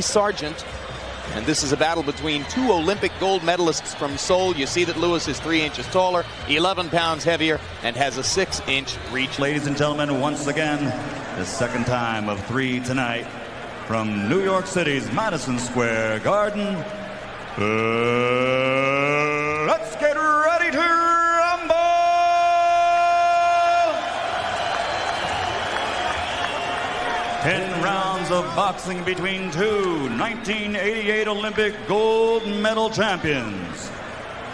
Lee Sargent. And this is a battle between two Olympic gold medalists from Seoul. You see that Lewis is 3 inches taller, 11 pounds heavier, and has a 6-inch reach. Ladies and gentlemen, once again, the second time of 3 tonight from New York City's Madison Square Garden. Let's get ready to rumble! 10 rounds of boxing between two 1988 Olympic gold medal champions.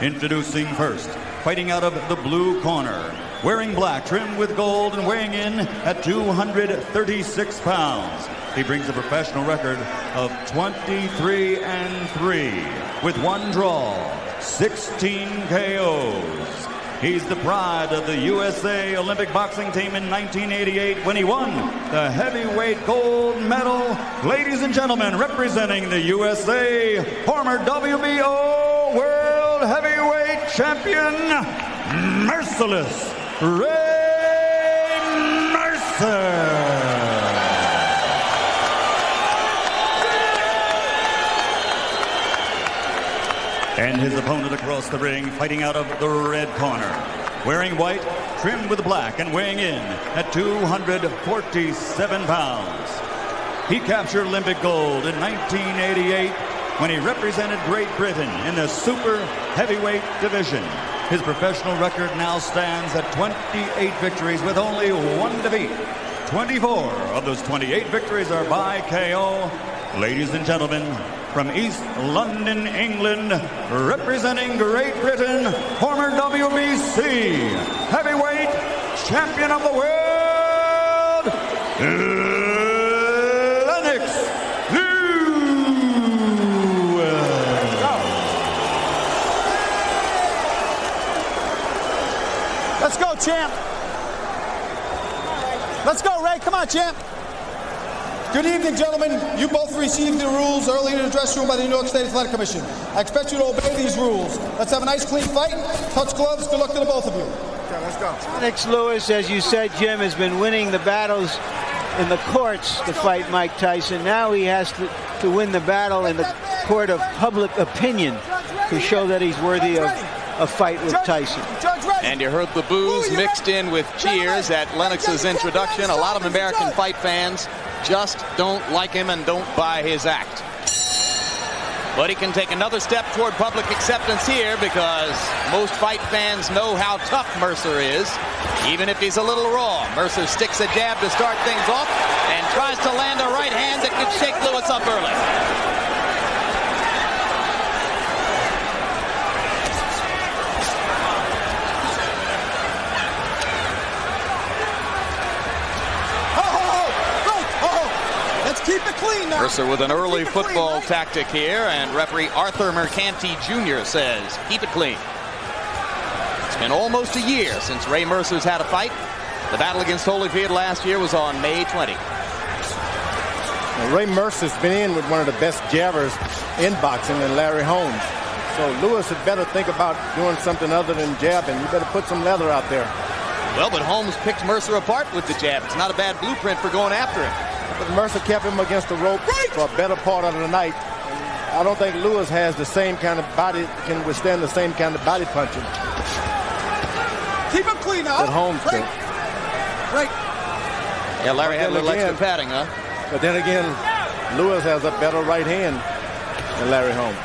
Introducing first, fighting out of the blue corner, wearing black trimmed with gold and weighing in at 236 pounds. He brings a professional record of 23-3 with 1 draw, 16 KOs. He's the pride of the USA Olympic boxing team in 1988 when he won the heavyweight gold medal. Ladies and gentlemen, representing the USA, former WBO World Heavyweight Champion, Merciless Ray Mercer. And his opponent across the ring, fighting out of the red corner, wearing white, trimmed with black, and weighing in at 247 pounds. He captured Olympic gold in 1988 when he represented Great Britain in the super heavyweight division. His professional record now stands at 28 victories with only 1 defeat. 24 of those 28 victories are by KO. Ladies and gentlemen, from East London, England, representing Great Britain, former WBC heavyweight champion of the world, Lennox Lewis. Let's go, champ. Let's go, Ray. Come on, champ. Good evening, gentlemen. You both received the rules early in the dressing room by the New York State Athletic Commission. I expect you to obey these rules. Let's have a nice, clean fight. Touch gloves. Good luck to the both of you. Okay, let's go. Lennox Lewis, as you said, Jim, has been winning the battles in the courts to fight Mike Tyson. Now he has to win the battle in the court of public opinion to show that he's worthy of a fight with Tyson. And you heard the boos mixed in with cheers at Lennox's introduction. A lot of American fight fans just don't like him and don't buy his act. But he can take another step toward public acceptance here because most fight fans know how tough Mercer is, even if he's a little raw. Mercer sticks a jab to start things off and tries to land a right hand that could shake Lewis up early. Keep it clean now. Mercer with an early football tactic here, and referee Arthur Mercanti Jr. says, keep it clean. It's been almost a year since Ray Mercer's had a fight. The battle against Holyfield last year was on May 20. Now, Ray Mercer's been in with one of the best jabbers in boxing than Larry Holmes. So Lewis had better think about doing something other than jabbing. You better put some leather out there. Well, but Holmes picked Mercer apart with the jab. It's not a bad blueprint for going after him. But Mercer kept him against the rope for a better part of the night. I don't think Lewis has the same kind of body, can withstand the same kind of body punching. Keep him clean now. That Holmes could. Right. Yeah, Larry had a little extra padding, huh? But then again, Lewis has a better right hand than Larry Holmes.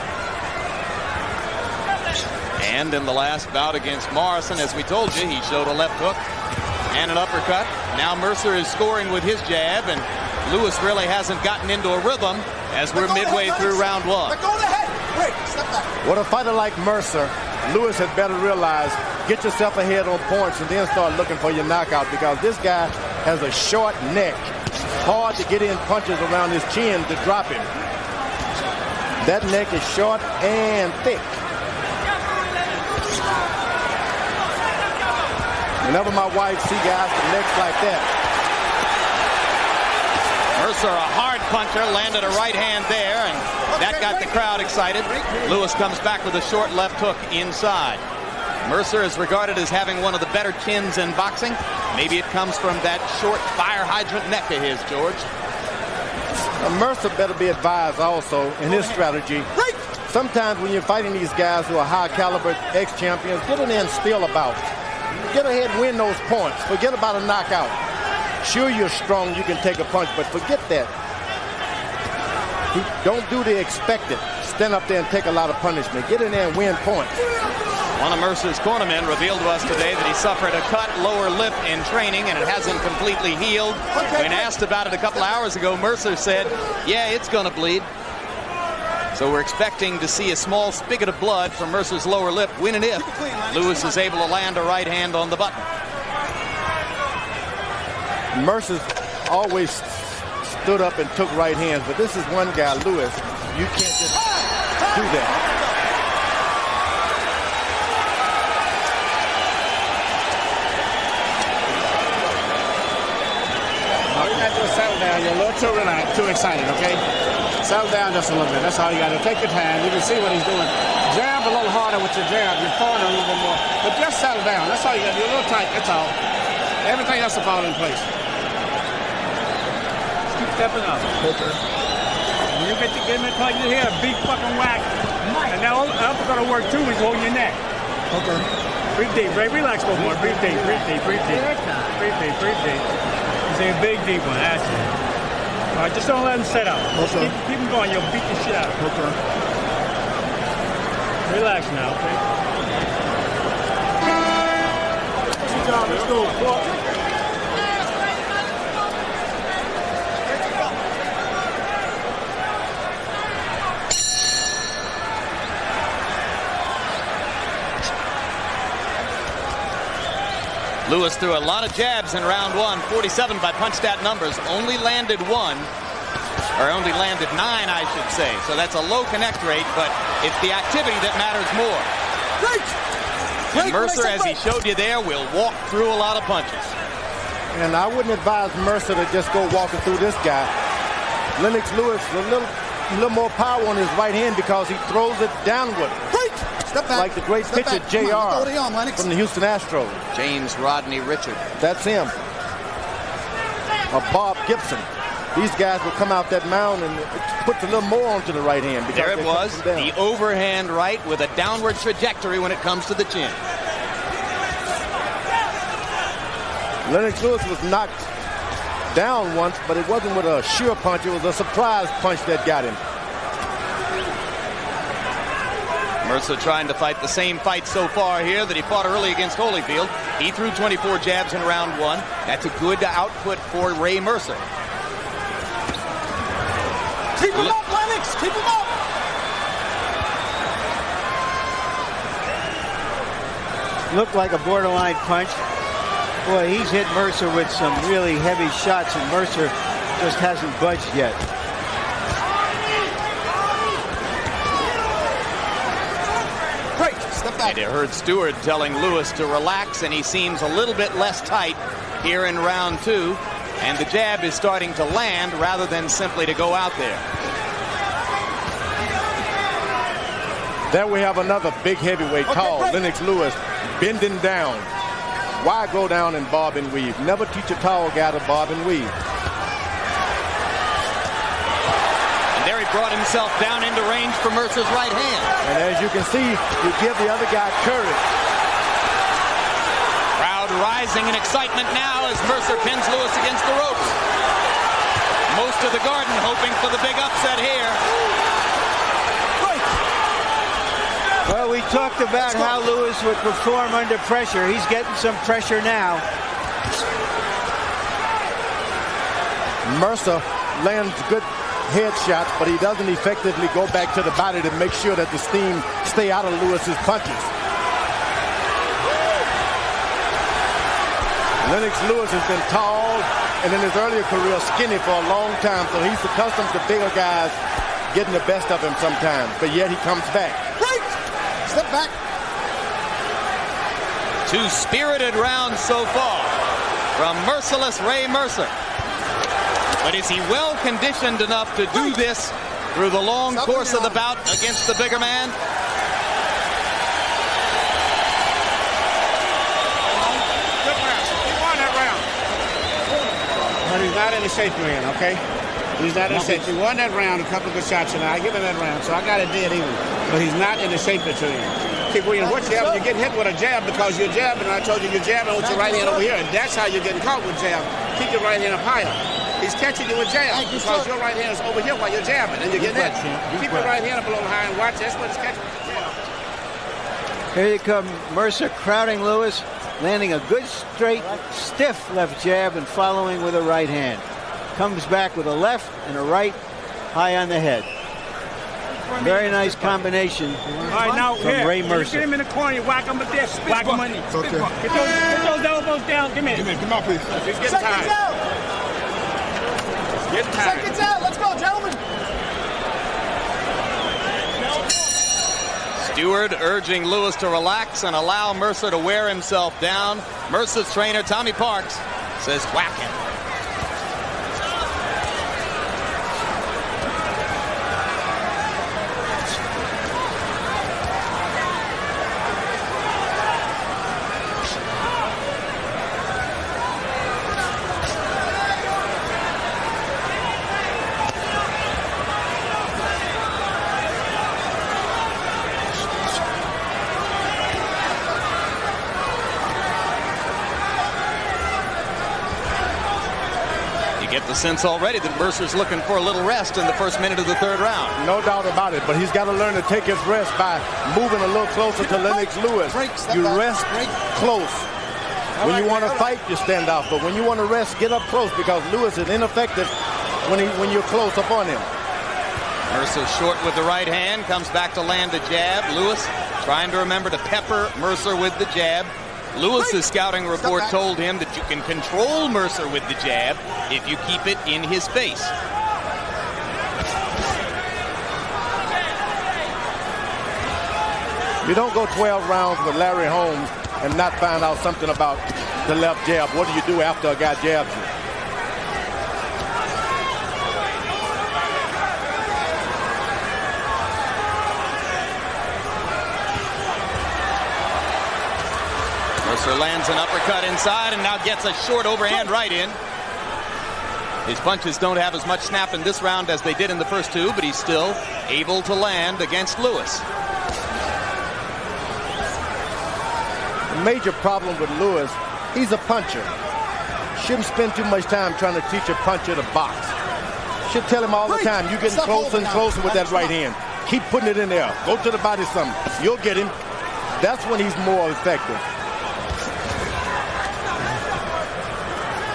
And in the last bout against Morrison, as we told you, he showed a left hook and an uppercut. Now Mercer is scoring with his jab, and Lewis really hasn't gotten into a rhythm as we're midway through round one. Let go of the head. Wait, step back. With a fighter like Mercer, Lewis had better realize, get yourself ahead on points and then start looking for your knockout, because this guy has a short neck. Hard to get in punches around his chin to drop him. That neck is short and thick. Whenever my wife see guys with necks like that. Mercer, a hard puncher, landed a right hand there, and that got the crowd excited. Lewis comes back with a short left hook inside. Mercer is regarded as having one of the better chins in boxing. Maybe it comes from that short fire hydrant neck of his, George. Mercer better be advised also in his strategy. Sometimes when you're fighting these guys who are high caliber ex-champions, get in there and steal a bout. Get ahead and win those points. Forget about a knockout. Sure, you're strong, you can take a punch, but forget that. Don't do the expected. Stand up there and take a lot of punishment. Get in there and win points. One of Mercer's cornermen revealed to us today that he suffered a cut lower lip in training and it hasn't completely healed. When asked about it a couple hours ago, Mercer said, yeah, it's going to bleed. So we're expecting to see a small spigot of blood from Mercer's lower lip when and if Lewis is able to land a right hand on the button. Mercer's always stood up and took right hands, but this is one guy, Lewis. You can't just do that. Just settle down. You're a little too excited, okay? Settle down just a little bit. That's all you got to do. Take your time. You can see what he's doing. Jab a little harder with your jab. You're throwing a little bit more. But just settle down. That's all you got to do. You're a little tight. That's all. Everything else will fall in place. Keep stepping up. Okay. When you get in the punch, you hear a big fucking whack. And now I'm going to work too. He's holding your neck. Okay. Breathe deep. Relax a little more. Breathe deep. Breathe deep. Breathe deep. Breathe deep. Breathe deep. He's a big deep one. That's it. All right, just don't let him set up. Okay. Keep him going. You'll beat the shit out of him. Okay. Relax now, okay? Good job. Let's go. Lewis threw a lot of jabs in round one, 47 by punch stat numbers, only landed 9, I should say. So that's a low connect rate, but it's the activity that matters more. And Mercer, as he showed you there, will walk through a lot of punches. And I wouldn't advise Mercer to just go walking through this guy. Lennox Lewis, a little more power on his right hand because he throws it downward. Step back. Like the great Step pitcher back. JR On, from the Houston Astros. James Rodney Richard. That's him. Or Bob Gibson. These guys will come out that mound and it puts a little more onto the right hand. There it was, the overhand right with a downward trajectory when it comes to the chin. Lennox Lewis was knocked down once, but it wasn't with a sure punch. It was a surprise punch that got him. Mercer trying to fight the same fight so far here that he fought early against Holyfield. He threw 24 jabs in round one. That's a good output for Ray Mercer. Keep him up, Lennox! Keep him up! Looked like a borderline punch. Boy, he's hit Mercer with some really heavy shots, and Mercer just hasn't budged yet. And you heard Stewart telling Lewis to relax, and he seems a little bit less tight here in round two. And the jab is starting to land rather than simply to go out there. There we have another big heavyweight, tall Lennox Lewis, bending down. Why go down and bob and weave? Never teach a tall guy to bob and weave. There he brought himself down into range for Mercer's right hand. And as you can see, you give the other guy courage. Crowd rising in excitement now as Mercer pins Lewis against the ropes. Most of the Garden hoping for the big upset here. Well, we talked about how Lewis would perform under pressure. He's getting some pressure now. Mercer lands good head shots, but he doesn't effectively go back to the body to make sure that the steam stay out of Lewis's punches. Lennox Lewis has been tall and in his earlier career skinny for a long time, so he's accustomed to bigger guys getting the best of him sometimes, but yet he comes back. Step back. 2 spirited rounds so far from Merciless Ray Mercer. But is he well conditioned enough to do this through the long course of the bout against the bigger man? Good round. He won that round. But he's not in the shape you're in, okay? He's not in shape. He won that round, a couple of good shots, and I give him that round, so I got it dead even. But he's not in the shape that you're in. Keep Williams, what you have, you get hit with a jab because you're jabbing, and I told you you're jabbing with your right hand over here, and that's how you're getting caught with jab. Keep your right hand up higher. He's catching you with jab because your right hand is over here while you're jabbing, and you're getting hit. Keep your right hand up a little high and watch. That's what it's catching with jab. Here you come, Mercer crowding Lewis, landing a good straight, stiff left jab and following with a right hand. Comes back with a left and a right high on the head. Very nice combination from Ray Mercer. Get him in the corner, you whack him with this, whack him money. Okay. Get those elbows down. Give me. Come on, please. He's getting tired. Getting tired. Seconds out. Let's go, gentlemen. Stewart urging Lewis to relax and allow Mercer to wear himself down. Mercer's trainer, Tommy Parks, says whack him. Get the sense already that Mercer's looking for a little rest in the first minute of the third round. No doubt about it, but he's got to learn to take his rest by moving a little closer to Lennox Lewis. You rest close. When you want to fight, you stand off, but when you want to rest, get up close because Lewis is ineffective when you're close up on him. Mercer short with the right hand, comes back to land a jab. Lewis trying to remember to pepper Mercer with the jab. Lewis's scouting report told him that you can control Mercer with the jab if you keep it in his face. You don't go 12 rounds with Larry Holmes and not find out something about the left jab. What do you do after a guy jabs you? Mercer lands an uppercut inside and now gets a short overhand right in. His punches don't have as much snap in this round as they did in the first two, but he's still able to land against Lewis. The major problem with Lewis, he's a puncher. Shouldn't spend too much time trying to teach a puncher to box. Should tell him all the time, you're getting closer and closer with that right hand. Keep putting it in there. Go to the body some. You'll get him. That's when he's more effective.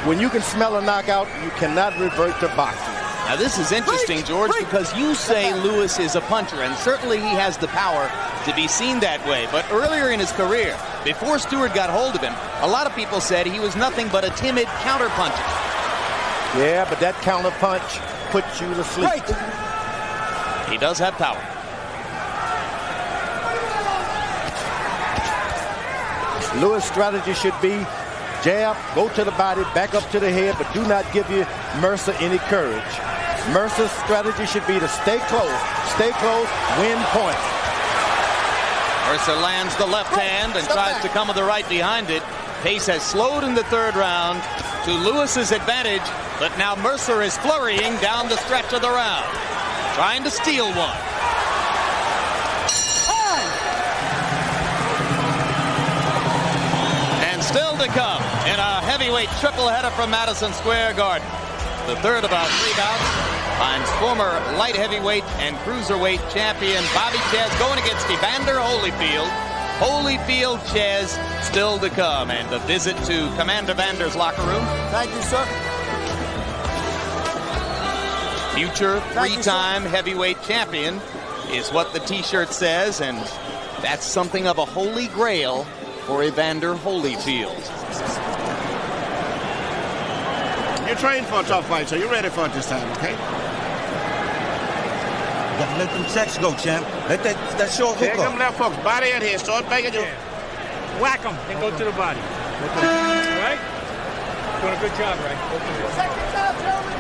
When you can smell a knockout, you cannot revert to boxing. Now this is interesting, George, because you say Lewis is a puncher, and certainly he has the power to be seen that way. But earlier in his career, before Stewart got hold of him, a lot of people said he was nothing but a timid counterpuncher. Yeah, but that counterpunch puts you to sleep. He does have power. Lewis' strategy should be jab, go to the body, back up to the head, but do not give you Mercer any courage. Mercer's strategy should be to stay close, win points. Mercer lands the left hand and tries to come with the right behind it. Pace has slowed in the third round to Lewis's advantage, but now Mercer is flurrying down the stretch of the round, trying to steal one. Still to come in a heavyweight triple header from Madison Square Garden. The third of our three bouts finds former light heavyweight and cruiserweight champion Bobby Chez going against Evander Holyfield. Holyfield, Chez still to come, and the visit to Commander Vander's locker room. Thank you, sir. Future three-time heavyweight champion is what the t-shirt says, and that's something of a holy grail for Evander Holyfield. You trained for a tough fight, so you're ready for it this time, okay? You got to let them checks go, champ. Let that short hook Take up. them left hooks, body and head, start banging you. Whack them, then go to the body. Right? Doing a good job, right? Seconds out, gentlemen.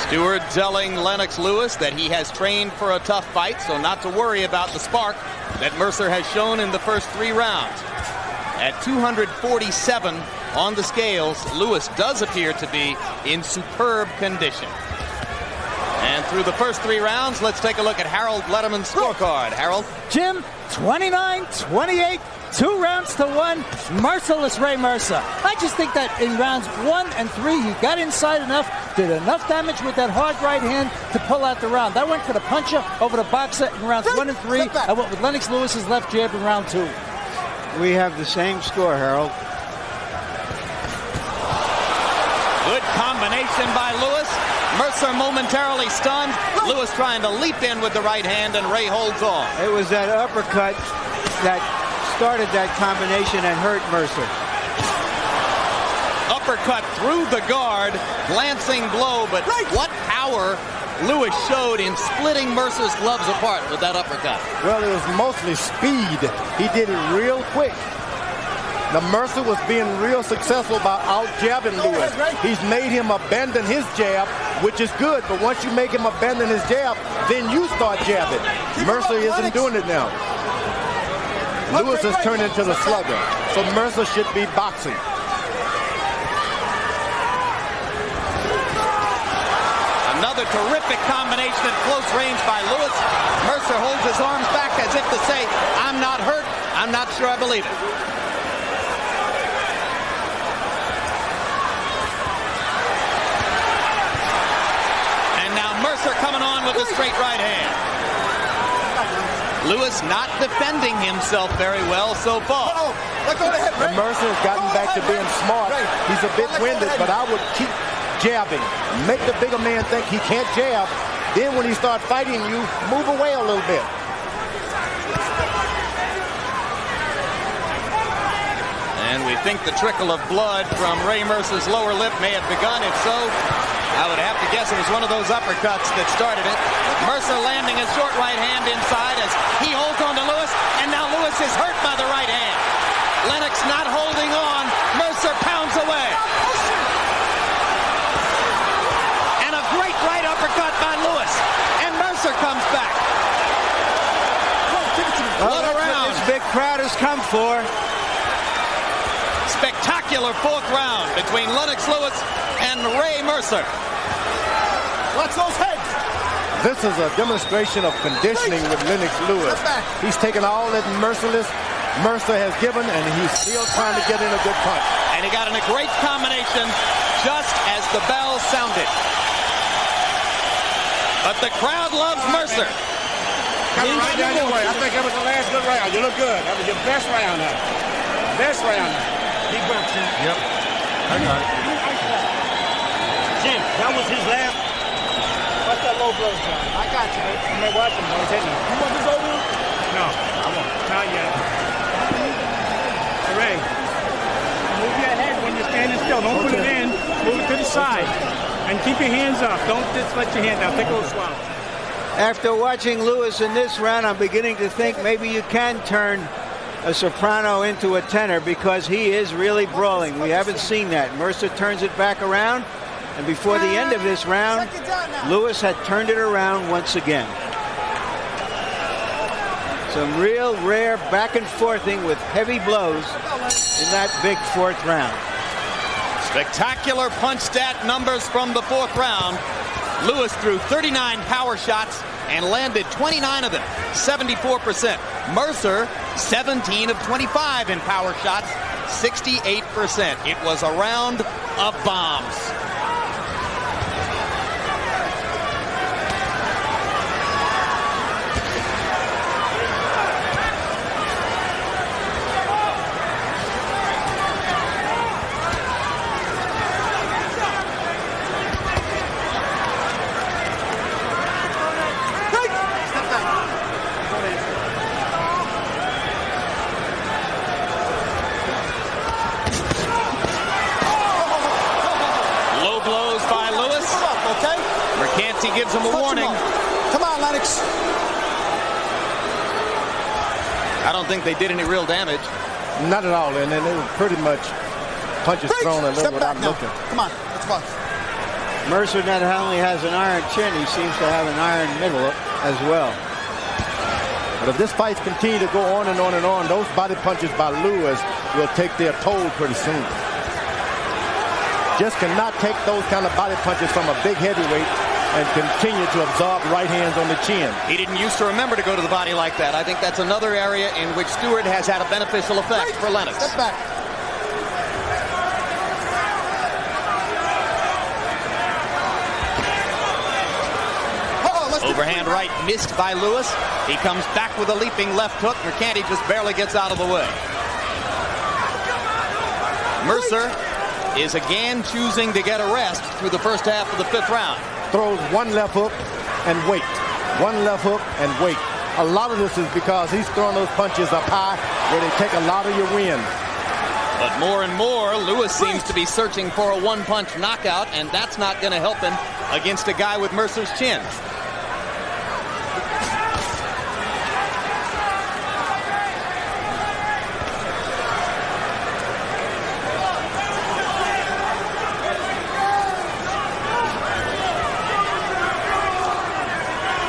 Stewart telling Lennox Lewis that he has trained for a tough fight, so not to worry about the spark that Mercer has shown in the first 3 rounds. At 247 on the scales, Lewis does appear to be in superb condition. And through the first 3 rounds, let's take a look at Harold Letterman's scorecard. Harold? Jim, 29-28, 2 rounds to 1, Merciless Ray Mercer. I just think that in rounds 1 and 3, he got inside enough, did enough damage with that hard right hand to pull out the round. That went for the puncher over the boxer in rounds 1 and 3. I went with Lennox Lewis's left jab in round 2. We have the same score, Harold. Good combination by Lewis. Mercer momentarily stunned. Lewis trying to leap in with the right hand, and Ray holds on. It was that uppercut that started that combination and hurt Mercer. Uppercut through the guard, glancing blow, but what power Lewis showed in splitting Mercer's gloves apart with that uppercut. Well, it was mostly speed. He did it real quick. Now, Mercer was being real successful by out-jabbing Lewis. He's made him abandon his jab, which is good, but once you make him abandon his jab, then you start jabbing. Mercer isn't doing it now. Lewis has turned into the slugger, so Mercer should be boxing. Another terrific combination at close range by Lewis. Mercer holds his arms back as if to say, I'm not hurt, I'm not sure I believe it. Coming on with a straight right hand. Lewis not defending himself very well so far. And Mercer has gotten back to being smart. He's a bit winded, but I would keep jabbing. Make the bigger man think he can't jab. Then when he starts fighting you, move away a little bit. And we think the trickle of blood from Ray Mercer's lower lip may have begun. If so, I would have to guess it was one of those uppercuts that started it. Mercer landing a short right hand inside as he holds on to Lewis, and now Lewis is hurt by the right hand. Lennox not holding on. Mercer pounds away. And a great right uppercut by Lewis, and Mercer comes back. Well, that's what this big crowd has come for. Spectacular 4th round between Lennox Lewis and Ray Mercer. Watch those heads. This is a demonstration of conditioning with Lennox Lewis. He's taken all that Merciless Mercer has given, and he's still trying to get in a good punch. And he got in a great combination just as the bell sounded. But the crowd loves Mercer. Coming right down your way. I think that was the last good round. You look good. That was your best round now. Best round now. Deep breath, Jim. Yep. I got it. Jim, that was his last. Watch that low blow, John. I got you, baby. I'm not watching. Don't hit me. You want this over? No, I won't. Not yet. Ray, move your head when you're standing still. Don't put it in. Move it to the side. And keep your hands up. Don't just let your hand down. Take a little swallow. After watching Lewis in this round, I'm beginning to think maybe you can turn a soprano into a tenor because he is really brawling. We haven't seen that. Mercer turns it back around, and before the end of this round, Lewis had turned it around once again. Some real rare back and forthing with heavy blows in that big 4th round. Spectacular punch stat numbers from the 4th round. Lewis threw 39 power shots and landed 29 of them, 74%. Mercer, 17 of 25 in power shots, 68%. It was a round of bombs. He gives him a warning. Come on, Lennox. I don't think they did any real damage. Not at all, and they were pretty much punches thrown a little without looking. Come on, let's box. Mercer not only has an iron chin, he seems to have an iron middle as well. But if this fight continues to go on and on and on, those body punches by Lewis will take their toll pretty soon. Just cannot take those kind of body punches from a big heavyweight and continue to absorb right hands on the chin. He didn't used to remember to go to the body like that. I think that's another area in which Stewart has had a beneficial effect for Lennox. Step back. Overhand right missed by Lewis. He comes back with a leaping left hook. Mercanti just barely gets out of the way. Mercer is again choosing to get a rest through the first half of the 5th round. Throws one left hook and wait. One left hook and wait. A lot of this is because he's throwing those punches up high where they take a lot of your wind. But more and more, Lewis seems to be searching for a one-punch knockout, and that's not going to help him against a guy with Mercer's chin.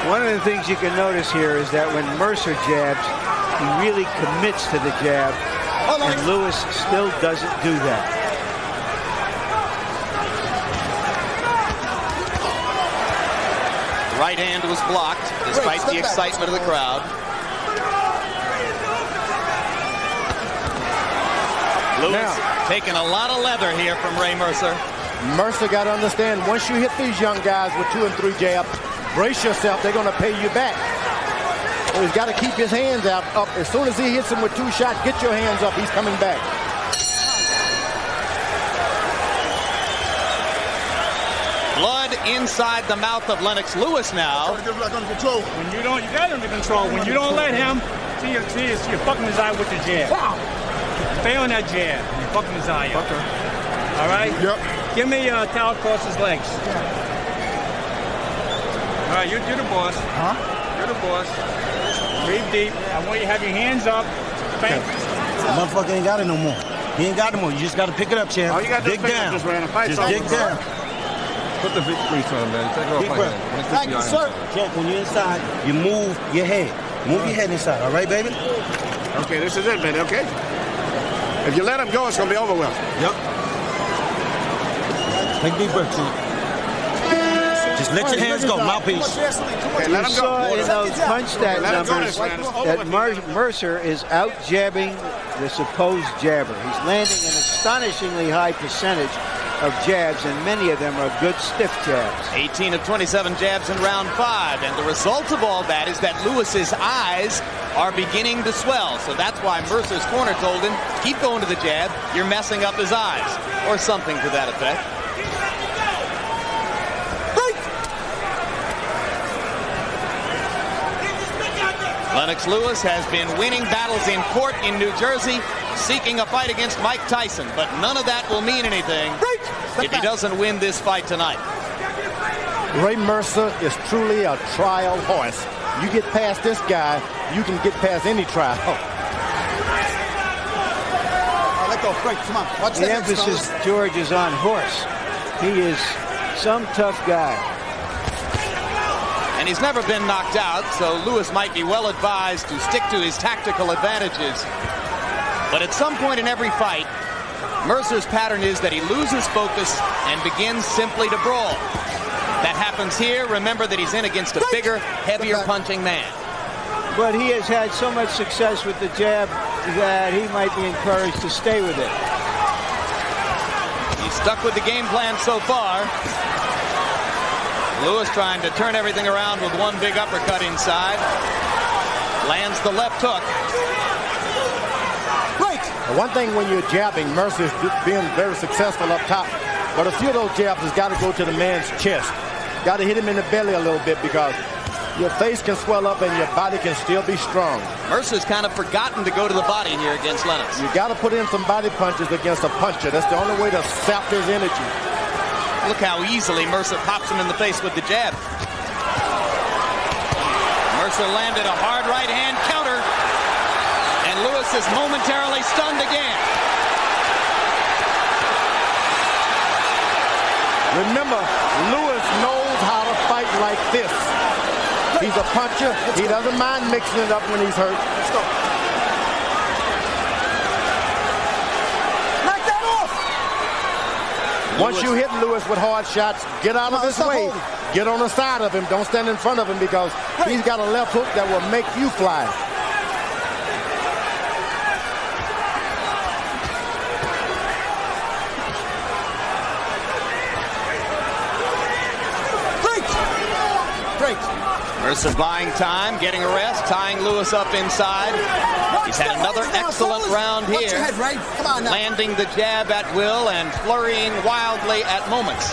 One of the things you can notice here is that when Mercer jabs, he really commits to the jab, and Lewis still doesn't do that. Right hand was blocked, despite the excitement of the crowd. Lewis taking a lot of leather here from Ray Mercer. Mercer got to understand, once you hit these young guys with 2 and 3 jabs, brace yourself, they're going to pay you back. So he's got to keep his hands up. As soon as he hits him with 2 shots, get your hands up. He's coming back. Blood inside the mouth of Lennox Lewis now. When you don't, you got him under control. When you don't let him, see, you're fucking his eye with the jab. Stay on that jab. You're fucking his eye up. Okay. All right? Yep. Give me a towel across his legs. All right, you're the boss. Huh? You're the boss. Breathe deep. I want you to have your hands up. Bang. Motherfucker ain't got it no more. He ain't got it no more. You just got to pick it up, champ. All you got to do is dig down. Just ran a fight. Just dig down. Put the grease on, man. Take it off like that. Thank you, sir. Champ, when you're inside, you move your head. Move your head inside, all right, baby? Okay, this is it, baby, okay? If you let him go, it's going to be over with. Yep. Take a deep breath, champ. Just let your hands go, mouthpiece. Okay, let him go. Saw in those punch stat numbers that Mercer is out-jabbing the supposed jabber. He's landing an astonishingly high percentage of jabs, and many of them are good stiff jabs. 18 of 27 jabs in round 5, and the result of all that is that Lewis's eyes are beginning to swell. So that's why Mercer's corner told him, keep going to the jab, you're messing up his eyes, or something to that effect. Lennox Lewis has been winning battles in court in New Jersey, seeking a fight against Mike Tyson, but none of that will mean anything if he doesn't win this fight tonight. Ray Mercer is truly a trial horse. You get past this guy, you can get past any trial. Let go, Frank, come on. Watch the emphasis, George, is on horse. He is some tough guy. And he's never been knocked out, so Lewis might be well advised to stick to his tactical advantages. But at some point in every fight, Mercer's pattern is that he loses focus and begins simply to brawl. That happens here. Remember that he's in against a bigger, heavier punching man. But he has had so much success with the jab that he might be encouraged to stay with it. He's stuck with the game plan so far. Lewis trying to turn everything around with one big uppercut inside. Lands the left hook. One thing when you're jabbing, Mercer's being very successful up top, but a few of those jabs has got to go to the man's chest. Got to hit him in the belly a little bit because your face can swell up and your body can still be strong. Mercer's kind of forgotten to go to the body here against Lennox. You got to put in some body punches against a puncher. That's the only way to sap his energy. Look how easily Mercer pops him in the face with the jab. Mercer landed a hard right hand counter, and Lewis is momentarily stunned again. Remember, Lewis knows how to fight like this. He's a puncher. He doesn't mind mixing it up when he's hurt. Let's go. Knock that off! Once you hit Lewis with hard shots, get out of his way. Get on the side of him. Don't stand in front of him because he's got a left hook that will make you fly. Mercer buying time, getting a rest, tying Lewis up inside. He's had another excellent round here, landing the jab at will and flurrying wildly at moments.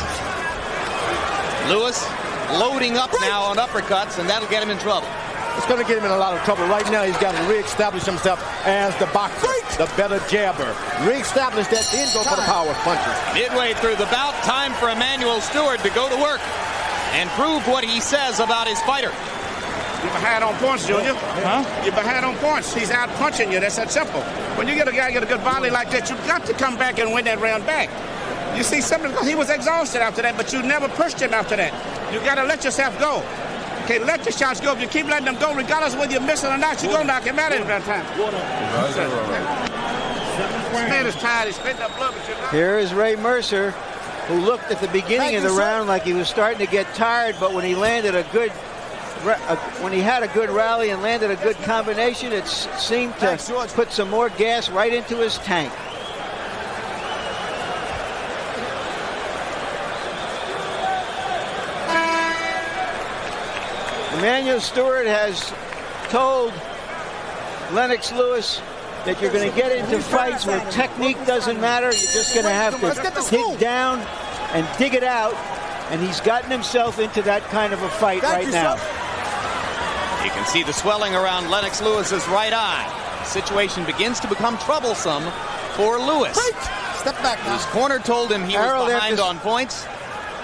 Lewis loading up now on uppercuts, and that'll get him in trouble. It's going to get him in a lot of trouble. Right now, he's got to reestablish himself as the boxer, the better jabber. Reestablish that, then go for the power punches. Midway through the bout, time for Emmanuel Stewart to go to work and prove what he says about his fighter. You're behind on points, Junior. Huh? You're behind on points. He's out punching you. That's that simple. When you get a guy get a good volley like that, you've got to come back and win that round back. You see, he was exhausted after that, but you never pushed him after that. You got to let yourself go. Okay, let the shots go. If you keep letting them go, regardless of whether you're missing or not, you're going to knock him out at that time. This man is tired. He's spitting up blood. Here is Ray Mercer, who looked at the beginning of the round like he was starting to get tired, but when he landed when he had a good rally and landed a good combination, it seemed to put some more gas right into his tank. Emmanuel Stewart has told Lennox Lewis that you're going to get into fights where technique doesn't matter. You're just going to have to dig down and dig it out. And he's gotten himself into that kind of a fight right now. You can see the swelling around Lennox Lewis's right eye. The situation begins to become troublesome for Lewis. Step back now. His corner told him he was behind on points.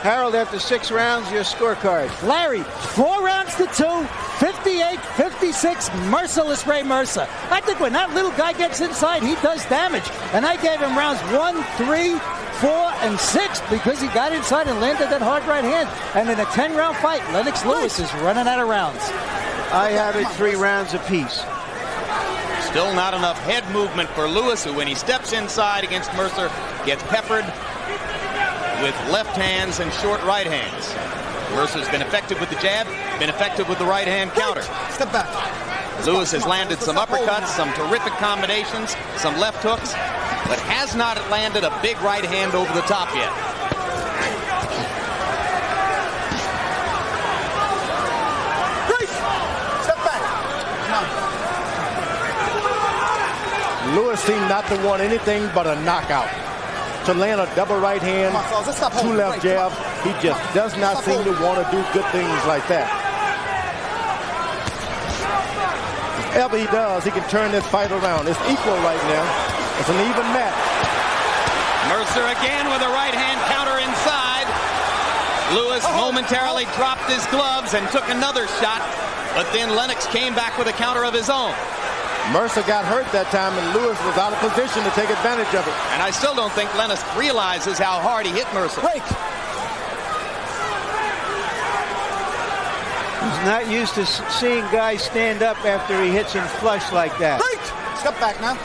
Harold, after 6 rounds, your scorecard. Larry, 4 rounds to 2, 58-56, Merciless Ray Mercer. I think when that little guy gets inside, he does damage. And I gave him rounds 1, 3, 4, and 6 because he got inside and landed that hard right hand. And in a 10-round fight, Lennox Lewis is running out of rounds. I have it 3 rounds apiece. Still not enough head movement for Lewis, who when he steps inside against Mercer, gets peppered with left hands and short right hands. Mercer's been effective with the jab, been effective with the right hand counter. Step back. Lewis has landed some uppercuts, some terrific combinations, some left hooks, but has not landed a big right hand over the top yet. Step back. Lewis seemed not to want anything but a knockout. To land a double right hand, 2 left jabs, he just does not seem to want to do good things like that. If ever he does, he can turn this fight around. It's equal right now. It's an even match. Mercer again with a right hand counter inside. Lewis momentarily dropped his gloves and took another shot, but then Lennox came back with a counter of his own. Mercer got hurt that time, and Lewis was out of position to take advantage of it. And I still don't think Lennox realizes how hard he hit Mercer. He's not used to seeing guys stand up after he hits him flush like that. Step back now.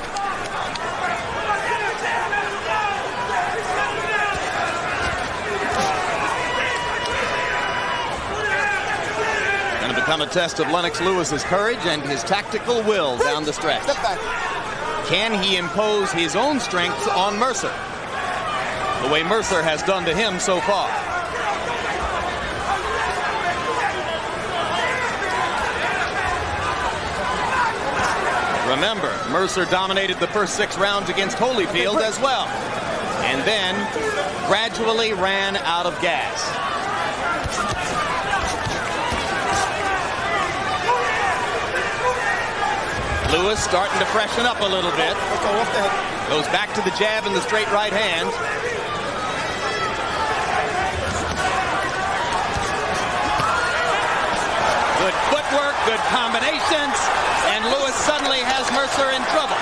Become a test of Lennox Lewis's courage and his tactical will down the stretch. Step back. Can he impose his own strength on Mercer, the way Mercer has done to him so far? Remember, Mercer dominated the first 6 rounds against Holyfield as well, and then gradually ran out of gas. Lewis starting to freshen up a little bit. Goes back to the jab and the straight right hand. Good footwork, good combinations, and Lewis suddenly has Mercer in trouble.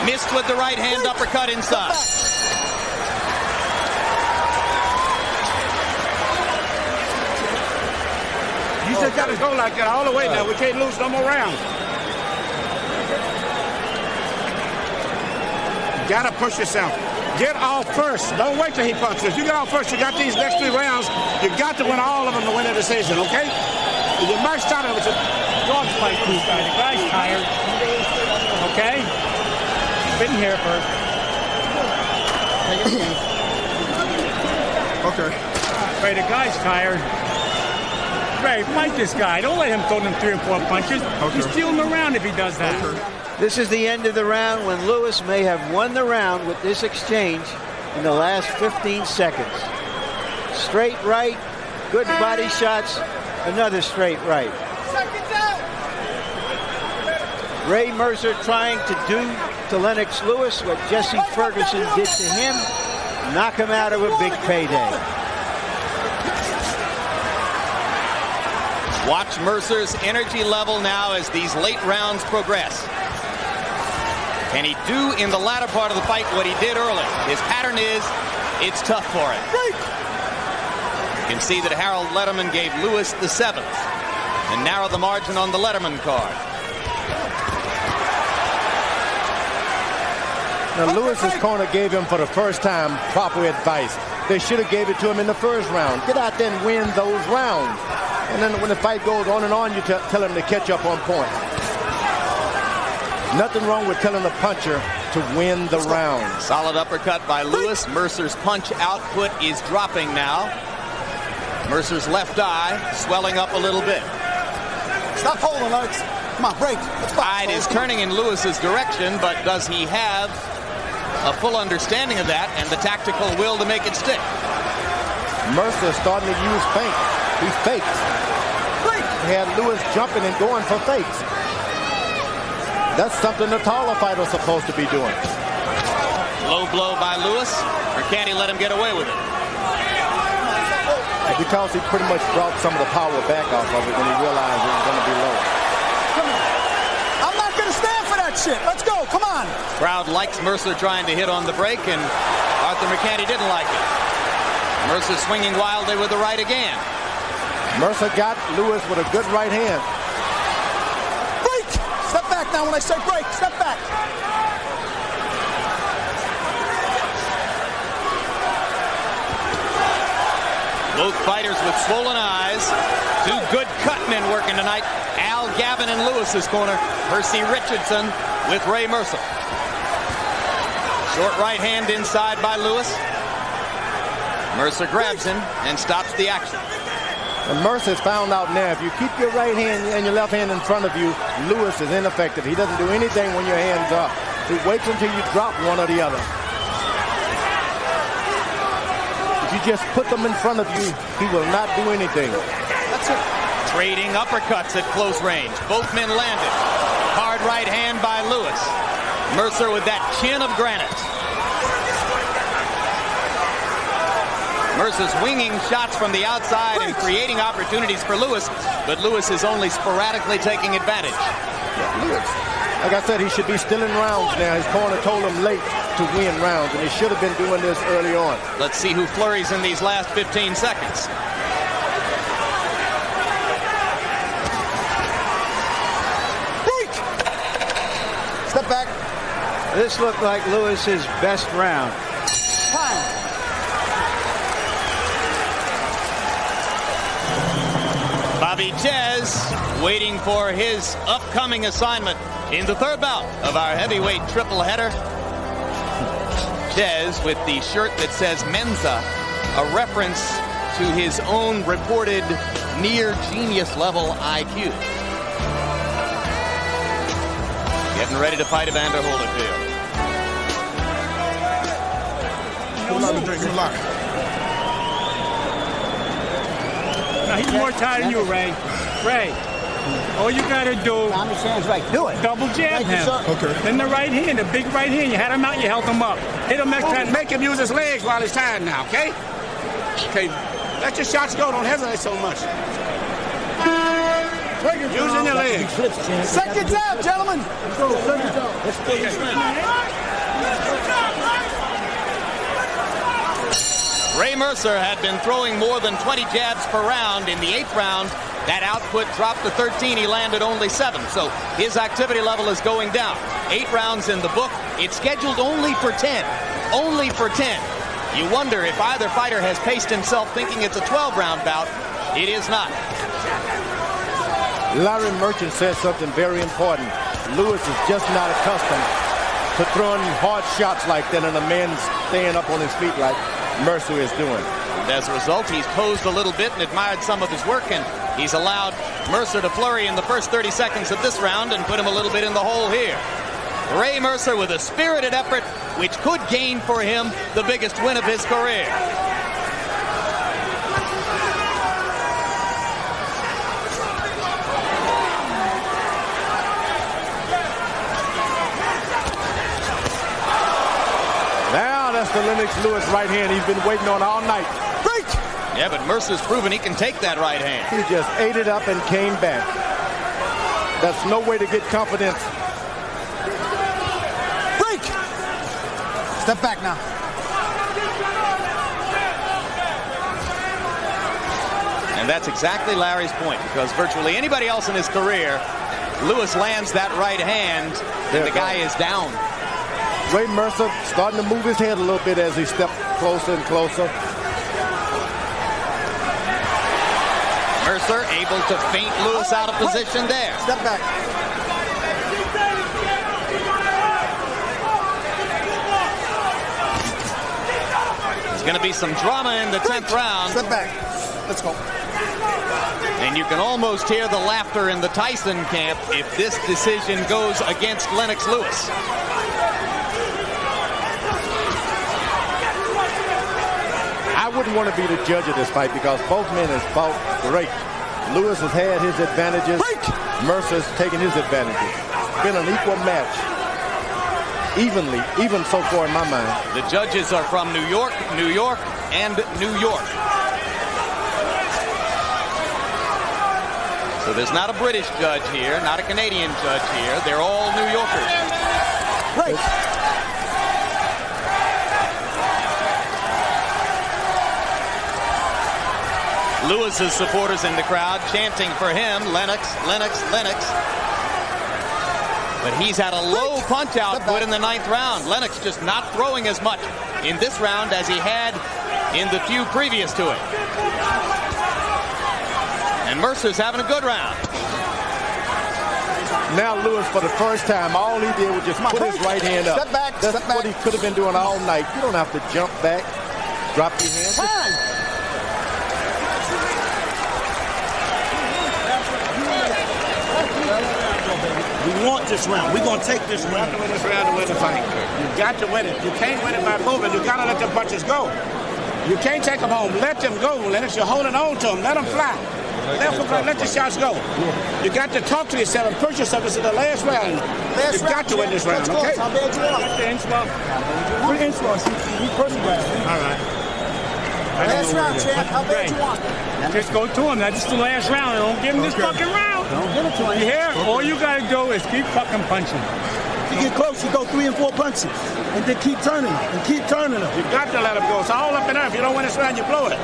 Missed with the right hand uppercut inside. just got to go like that all the way now. We can't lose no more rounds. You got to push yourself. Get off first. Don't wait till he punches. You get off first. You got these next 3 rounds. You got to win all of them to win a decision, okay? You might start it with a dog fight. The guy's tired. Okay? Spin here first. Okay. Ray, the guy's tired. Ray, fight this guy. Don't let him throw them 3 or 4 punches. Okay. You steal him around if he does that. Okay. This is the end of the round when Lewis may have won the round with this exchange in the last 15 seconds. Straight right, good body shots, another straight right. Ray Mercer trying to do to Lennox Lewis what Jesse Ferguson did to him, knock him out of a big payday. Watch Mercer's energy level now as these late rounds progress. Can he do in the latter part of the fight what he did early? His pattern is, it's tough for him. You can see that Harold Letterman gave Lewis the 7th and narrowed the margin on the Letterman card. Now, Lewis's corner gave him, for the first time, proper advice. They should have gave it to him in the first round. Get out there and win those rounds. And then when the fight goes on and on, you tell him to catch up on points. Nothing wrong with telling the puncher to win the round. Solid uppercut by Lewis. Mercer's punch output is dropping now. Mercer's left eye swelling up a little bit. Stop holding, Lennox. Come on, break. Tide is turning in Lewis's direction, but does he have a full understanding of that and the tactical will to make it stick? Mercer starting to use feint. He fakes. He had Lewis jumping and going for fakes. That's something the taller fighter's supposed to be doing. Low blow by Lewis, or can he let him get away with it? Because he pretty much brought some of the power back off of it when he realized it was going to be low. Come on. I'm not going to stand for that shit. Let's go. Come on. Crowd likes Mercer trying to hit on the break, and Arthur McCanty didn't like it. Mercer swinging wildly with the right again. Mercer got Lewis with a good right hand. Step back now when I say break. Step back. Both fighters with swollen eyes. 2 good cut men working tonight. Al Gavin in Lewis's corner. Percy Richardson with Ray Mercer. Short right hand inside by Lewis. Mercer grabs him and stops the action. And Mercer's found out now, if you keep your right hand and your left hand in front of you, Lewis is ineffective. He doesn't do anything when your hand's up. He waits until you drop one or the other. If you just put them in front of you, he will not do anything. That's it. Trading uppercuts at close range. Both men landed. Hard right hand by Lewis. Mercer with that chin of granite. Mercer's winging shots from the outside and creating opportunities for Lewis, but Lewis is only sporadically taking advantage. Lewis, like I said, he should be still in rounds now. His corner told him late to win rounds, and he should have been doing this early on. Let's see who flurries in these last 15 seconds. Break! Step back. This looked like Lewis's best round. Time. Bobby Chez waiting for his upcoming assignment in the 3rd bout of our heavyweight triple header. Chez with the shirt that says Mensa, a reference to his own reported near genius level IQ. Getting ready to fight Evander Holyfield. Good luck. Now, he's more tired than you, Ray. Ray, all you got to do, Do it. double jab him. Okay. Then the right hand, the big right hand. You had him out, you held him up. Hit him next time. Make him use his legs while he's tired now, okay? Okay. Let your shots go. Don't hesitate so much. Using your legs. Seconds out, gentlemen. Ray Mercer had been throwing more than 20 jabs per round in the 8th round. That output dropped to 13. He landed only 7. So his activity level is going down. 8 rounds in the book. It's scheduled only for 10. Only for 10. You wonder if either fighter has paced himself thinking it's a 12-round bout. It is not. Larry Merchant said something very important. Lewis is just not accustomed to throwing hard shots like that and a man staying up on his feet like Mercer is doing. And as a result, he's posed a little bit and admired some of his work, and he's allowed Mercer to flurry in the first 30 seconds of this round and put him a little bit in the hole here. Ray Mercer with a spirited effort, which could gain for him the biggest win of his career. Now that's the Lennox Lewis right hand he's been waiting on all night. Break! Yeah, but Mercer's proven he can take that right hand. He just ate it up and came back. That's no way to get confidence. Break! Step back now. And that's exactly Larry's point, because virtually anybody else in his career, Lewis lands that right hand, and the guy is down. Ray Mercer starting to move his head a little bit as he stepped closer and closer. Mercer able to feint Lewis out of position there. Step back. There's going to be some drama in the 10th round. Step back. Let's go. And you can almost hear the laughter in the Tyson camp if this decision goes against Lennox Lewis. I wouldn't want to be the judge of this fight because both men have fought great. Lewis has had his advantages. Mercer's taken his advantages. It's been an equal match. Evenly, even so far in my mind. The judges are from New York, New York, and New York. So there's not a British judge here, not a Canadian judge here. They're all New Yorkers. Break. Lewis's supporters in the crowd chanting for him, Lennox, Lennox, Lennox. But he's had a low punch output in the 9th round. Lennox just not throwing as much in this round as he had in the few previous to it. And Mercer's having a good round. Now Lewis, for the first time, all he did was just put his right hand up. Step back. That's what he could have been doing all night. You don't have to jump back, drop your hand. Time. We want this round. We're going to take this round. You got to win this round to win the fight. You got to win it. You can't win it by moving. You got to let the punches go. You can't take them home. Let them go, Lennox. You're holding on to them. Let them fly. Let the shots go. You got to talk to yourself and push yourself. This is the last round. You've got to win this round, okay? How bad you want? The inch-well. Put inch-well. See, person grab. All right. Last round, champ. How bad you want? Just go to him. That's the last round. Don't give him this fucking round. Don't give it to him. You hear? All you got to do is keep fucking punching. You get close, you go 3 and 4 punches. And then keep turning them. And keep turning them. You got to let him go. It's all up in there. If you don't win this round, you blow it.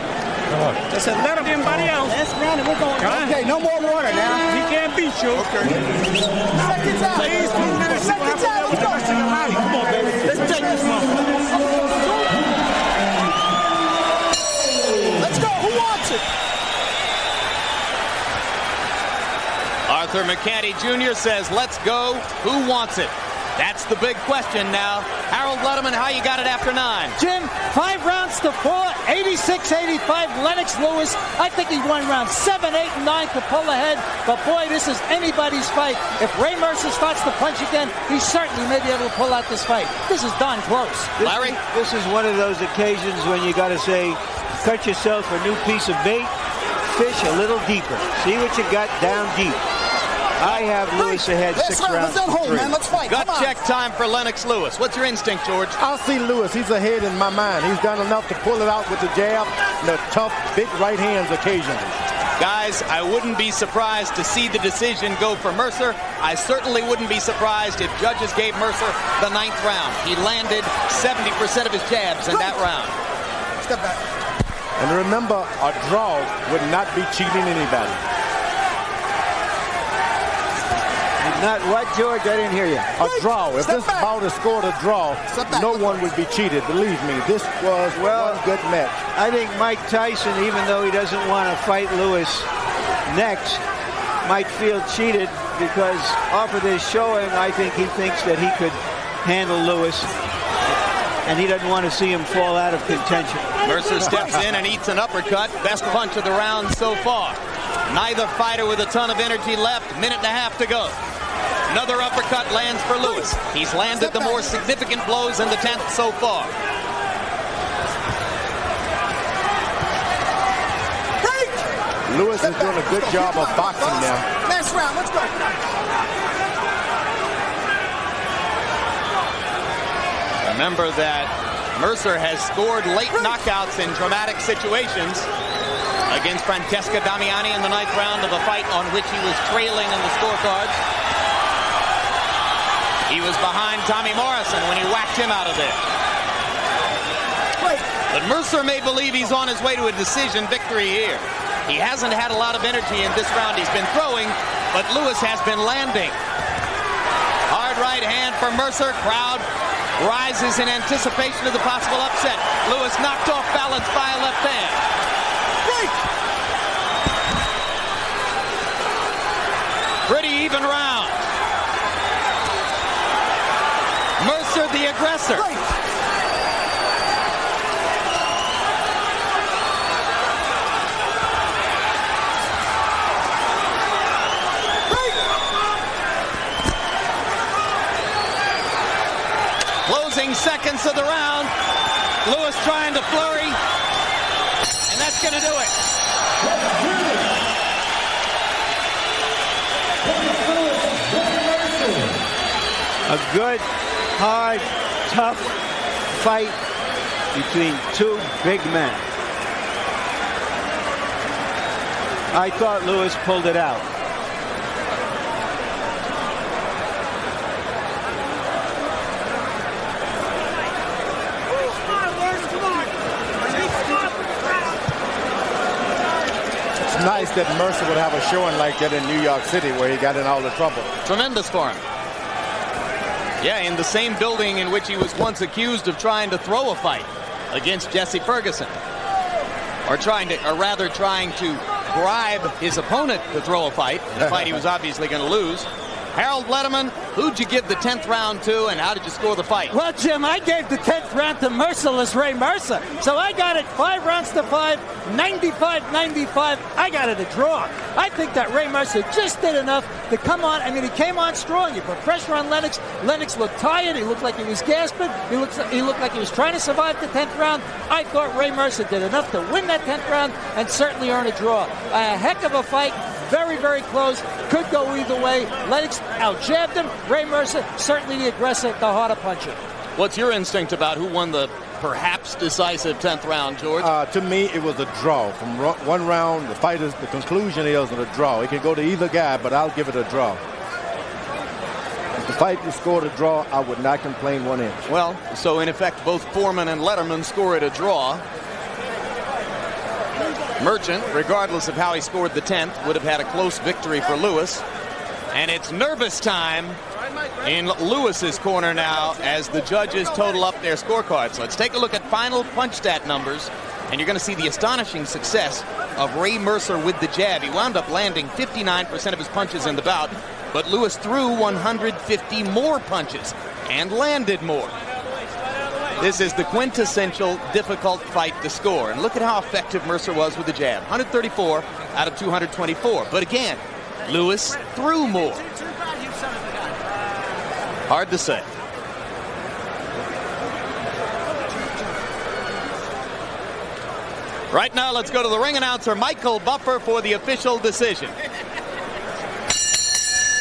Just let him anybody else. Last round and we're going. Okay, no more water now. He can't beat you. Okay. Seconds out. Please, 2 minutes. Seconds out. With the rest of your life. Come on, baby. Let's take this one. Let's go. Who wants it? Arthur McCanty Jr. says, let's go. Who wants it? That's the big question now. Harold Letterman, how you got it after 9? Jim, 5 rounds to 4, 86-85, Lennox Lewis. I think he won rounds 7, 8, and 9 to pull ahead. But boy, this is anybody's fight. If Ray Mercer starts to punch again, he certainly may be able to pull out this fight. This is darn close. Larry? This is one of those occasions when you got to say, cut yourself a new piece of bait, fish a little deeper. See what you got down deep. I have Lewis ahead 6 rounds to 3. Man. Let's fight. Gut check time for Lennox Lewis. What's your instinct, George? I'll see Lewis. He's ahead in my mind. He's done enough to pull it out with the jab and the tough, big right hands occasionally. Guys, I wouldn't be surprised to see the decision go for Mercer. I certainly wouldn't be surprised if judges gave Mercer the 9th round. He landed 70% of his jabs in that round. Step back. And remember, a draw would not be cheating anybody. Not what, George? I didn't hear you. A draw. If this bout is scored a draw, no one would be cheated. Believe me, this was one good match. I think Mike Tyson, even though he doesn't want to fight Lewis next, might feel cheated because off of this showing, I think he thinks that he could handle Lewis, and he doesn't want to see him fall out of contention. Mercer steps in and eats an uppercut. Best punch of the round so far. Neither fighter with a ton of energy left. Minute and a half to go. Another uppercut lands for Lewis. He's landed the more significant blows in the 10th so far. Lewis is doing a good job of boxing now. Last round, let's go. Remember that Mercer has scored late knockouts in dramatic situations against Francesca Damiani in the 9th round of a fight on which he was trailing in the scorecards. He was behind Tommy Morrison when he whacked him out of there. But Mercer may believe he's on his way to a decision victory here. He hasn't had a lot of energy in this round. He's been throwing, but Lewis has been landing. Hard right hand for Mercer. Crowd rises in anticipation of the possible upset. Lewis knocked off balance by a left hand. Pretty even round. Mercer the aggressor. Closing seconds of the round. Lewis trying to flurry. And that's going to do it. A good, hard, tough fight between two big men. I thought Lewis pulled it out. It's nice that Mercer would have a showing like that in New York City where he got in all the trouble. Tremendous for him. Yeah, in the same building in which he was once accused of trying to throw a fight against Jesse Ferguson. Or rather trying to bribe his opponent to throw a fight, a fight he was obviously going to lose. Harold Letterman, who'd you give the 10th round to, and how did you score the fight? Well, Jim, I gave the 10th round to Merciless Ray Mercer. So I got it 5 rounds to 5, 95-95. I got it a draw. I think that Ray Mercer just did enough to come on. I mean, he came on strong. He put pressure on Lennox. Lennox looked tired. He looked like he was gasping. He looked like he was trying to survive the 10th round. I thought Ray Mercer did enough to win that 10th round and certainly earn a draw. A heck of a fight. Very, very close. Could go either way. Lennox out-jabbed him. Ray Mercer, certainly the aggressor, the harder puncher. What's your instinct about who won the perhaps decisive 10th round, George? To me, it was a draw. From one round, the conclusion is a draw. It can go to either guy, but I'll give it a draw. If the fight was scored a draw, I would not complain 1 inch. Well, so in effect, both Foreman and Letterman score it a draw. Merchant, regardless of how he scored the 10th, would have had a close victory for Lewis. And it's nervous time in Lewis's corner now as the judges total up their scorecards. Let's take a look at final punch stat numbers, and you're going to see the astonishing success of Ray Mercer with the jab. He wound up landing 59% of his punches in the bout, but Lewis threw 150 more punches and landed more. This is the quintessential difficult fight to score. And look at how effective Mercer was with the jab. 134 out of 224. But again, Lewis threw more. Hard to say. Right now, let's go to the ring announcer, Michael Buffer, for the official decision.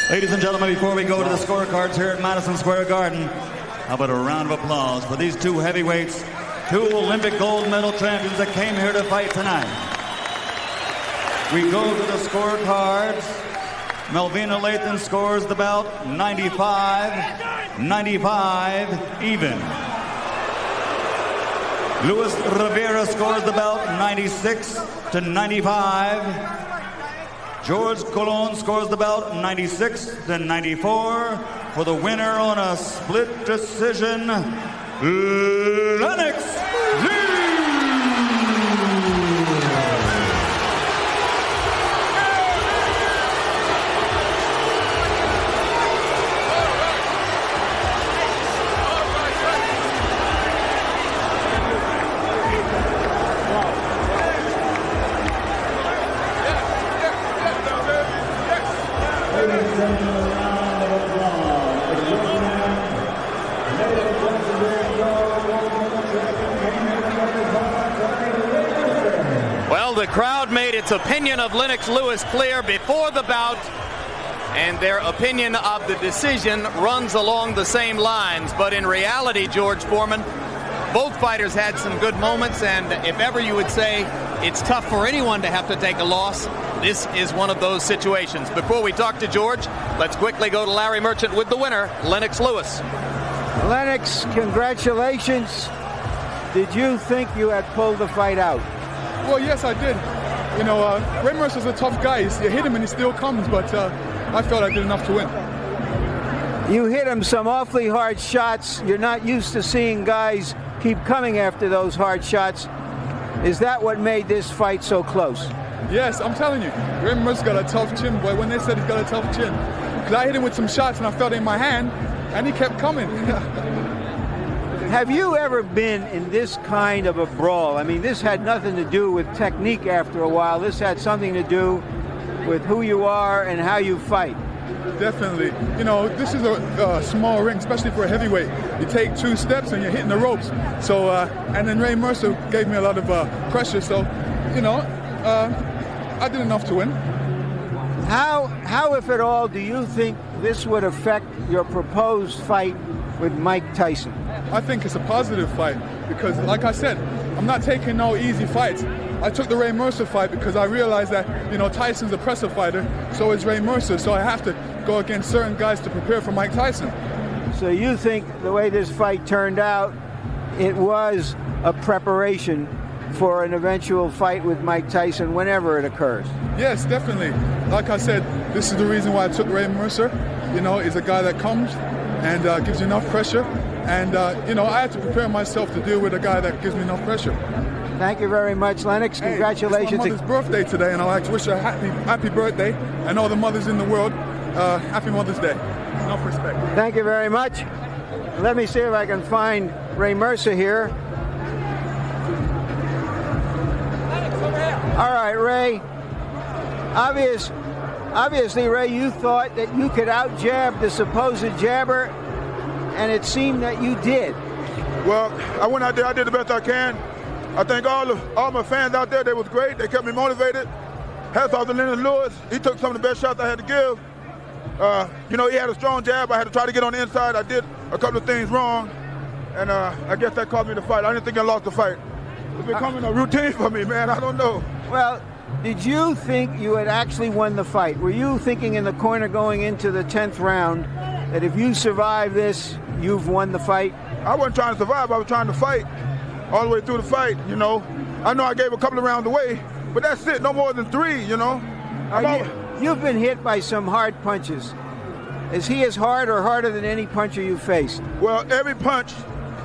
Ladies and gentlemen, before we go to the scorecards here at Madison Square Garden, how about a round of applause for these two heavyweights, two Olympic gold medal champions that came here to fight tonight. We go to the scorecards. Melvina Lathan scores the bout 95-95 even. Luis Rivera scores the bout 96-95. George Colon scores the bout 96-94 for the winner on a split decision, Lennox Lewis. Well, the crowd made its opinion of Lennox Lewis clear before the bout, and their opinion of the decision runs along the same lines. But in reality, George Foreman, both fighters had some good moments, and if ever you would say it's tough for anyone to have to take a loss, this is one of those situations. Before we talk to George, let's quickly go to Larry Merchant with the winner, Lennox Lewis. Lennox, congratulations. Did you think you had pulled the fight out? Well, yes, I did. You know, Ray Mercer's a tough guy. You hit him and he still comes, but I felt I did enough to win. You hit him some awfully hard shots. You're not used to seeing guys keep coming after those hard shots. Is that what made this fight so close? Yes, I'm telling you. Ray Mercer's got a tough chin, boy. When they said he's got a tough chin. Because I hit him with some shots and I felt it in my hand, and he kept coming. Have you ever been in this kind of a brawl? I mean, this had nothing to do with technique after a while. This had something to do with who you are and how you fight. Definitely. You know, this is a small ring, especially for a heavyweight. You take 2 steps and you're hitting the ropes. So, and then Ray Mercer gave me a lot of pressure. So, you know, I did enough to win. How, if at all, do you think this would affect your proposed fight with Mike Tyson? I think it's a positive fight because, like I said, I'm not taking no easy fights. I took the Ray Mercer fight because I realized that, you know, Tyson's a presser fighter, so is Ray Mercer, so I have to go against certain guys to prepare for Mike Tyson. So you think the way this fight turned out, it was a preparation for an eventual fight with Mike Tyson whenever it occurs? Yes, definitely. Like I said, this is the reason why I took Ray Mercer. You know, he's a guy that comes and gives you enough pressure. And, you know, I had to prepare myself to deal with a guy that gives me enough pressure. Thank you very much, Lennox. Congratulations. It's my mother's birthday today, and I'd like to wish her a happy birthday, and all the mothers in the world, happy Mother's Day. Enough respect. Thank you very much. Let me see if I can find Ray Mercer here. All right, Ray. Obviously, Ray, you thought that you could out-jab the supposed jabber, and it seemed that you did. Well, I went out there, I did the best I can. I think all my fans out there, they was great. They kept me motivated. Hats off to Lennox Lewis. He took some of the best shots I had to give. You know, he had a strong jab. I had to try to get on the inside. I did a couple of things wrong, and I guess that caused me the fight. I didn't think I lost the fight. It's becoming a routine for me, man. I don't know. Well, did you think you had actually won the fight? Were you thinking in the corner going into the 10th round that if you survive this, you've won the fight? I wasn't trying to survive. I was trying to fight all the way through the fight, you know. I know I gave a couple of rounds away, but that's it. No more than 3, you know. You've been hit by some hard punches. Is he as hard or harder than any puncher you faced? Well, every punch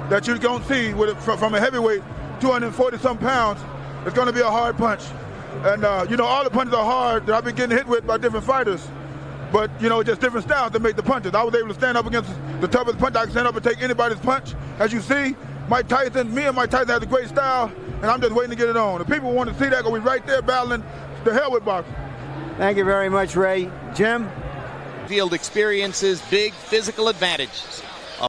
that you're going to see from a heavyweight, 240-some pounds, it's going to be a hard punch. And, you know, all the punches are hard that I've been getting hit with by different fighters. But, you know, just different styles that make the punches. I was able to stand up against the toughest punch. I can stand up and take anybody's punch. As you see, Mike Tyson, me and Mike Tyson have a great style, and I'm just waiting to get it on. The people want to see that because we're right there battling the hell with boxing. Thank you very much, Ray. Jim? Field experiences big physical advantages.